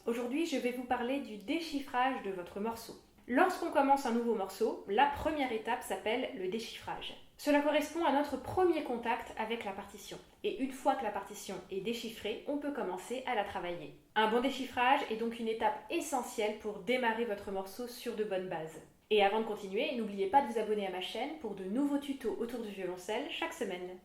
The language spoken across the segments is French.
Aujourd'hui, je vais vous parler du déchiffrage de votre morceau. Lorsqu'on commence un nouveau morceau, la première étape s'appelle le déchiffrage. Cela correspond à notre premier contact avec la partition. Et une fois que la partition est déchiffrée, on peut commencer à la travailler. Un bon déchiffrage est donc une étape essentielle pour démarrer votre morceau sur de bonnes bases. Et avant de continuer, n'oubliez pas de vous abonner à ma chaîne pour de nouveaux tutos autour du violoncelle chaque semaine.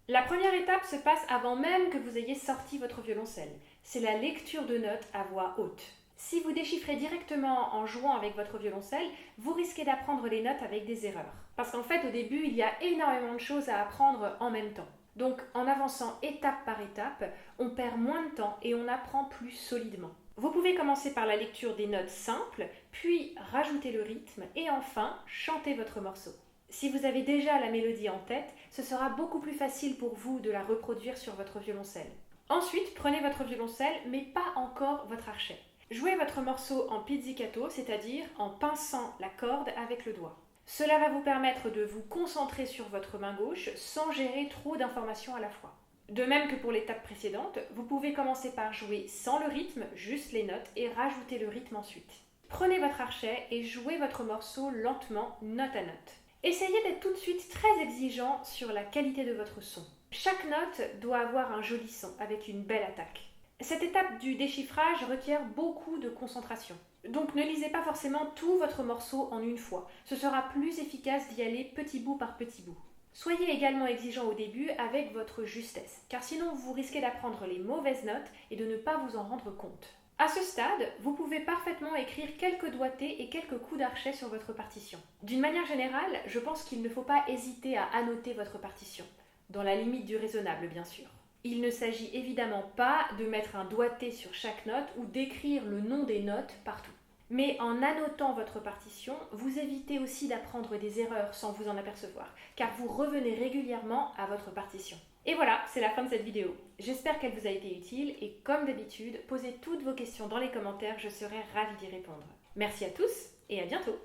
La première étape se passe avant même que vous ayez sorti votre violoncelle. C'est la lecture de notes à voix haute. Si vous déchiffrez directement en jouant avec votre violoncelle, vous risquez d'apprendre les notes avec des erreurs. Parce qu'en fait, au début, il y a énormément de choses à apprendre en même temps. Donc, en avançant étape par étape, on perd moins de temps et on apprend plus solidement. Vous pouvez commencer par la lecture des notes simples, puis rajouter le rythme et enfin chanter votre morceau. Si vous avez déjà la mélodie en tête, ce sera beaucoup plus facile pour vous de la reproduire sur votre violoncelle. Ensuite, prenez votre violoncelle, mais pas encore votre archet. Jouez votre morceau en pizzicato, c'est-à-dire en pinçant la corde avec le doigt. Cela va vous permettre de vous concentrer sur votre main gauche sans gérer trop d'informations à la fois. De même que pour l'étape précédente, vous pouvez commencer par jouer sans le rythme, juste les notes, et rajouter le rythme ensuite. Prenez votre archet et jouez votre morceau lentement, note à note. Essayez d'être tout de suite très exigeant sur la qualité de votre son. Chaque note doit avoir un joli son, avec une belle attaque. Cette étape du déchiffrage requiert beaucoup de concentration. Donc ne lisez pas forcément tout votre morceau en une fois. Ce sera plus efficace d'y aller petit bout par petit bout. Soyez également exigeant au début avec votre justesse, car sinon vous risquez d'apprendre les mauvaises notes et de ne pas vous en rendre compte. À ce stade, vous pouvez parfaitement écrire quelques doigtés et quelques coups d'archet sur votre partition. D'une manière générale, je pense qu'il ne faut pas hésiter à annoter votre partition, dans la limite du raisonnable bien sûr. Il ne s'agit évidemment pas de mettre un doigté sur chaque note ou d'écrire le nom des notes partout. Mais en annotant votre partition, vous évitez aussi d'apprendre des erreurs sans vous en apercevoir, car vous revenez régulièrement à votre partition. Et voilà, c'est la fin de cette vidéo. J'espère qu'elle vous a été utile et comme d'habitude, posez toutes vos questions dans les commentaires, je serai ravie d'y répondre. Merci à tous et à bientôt!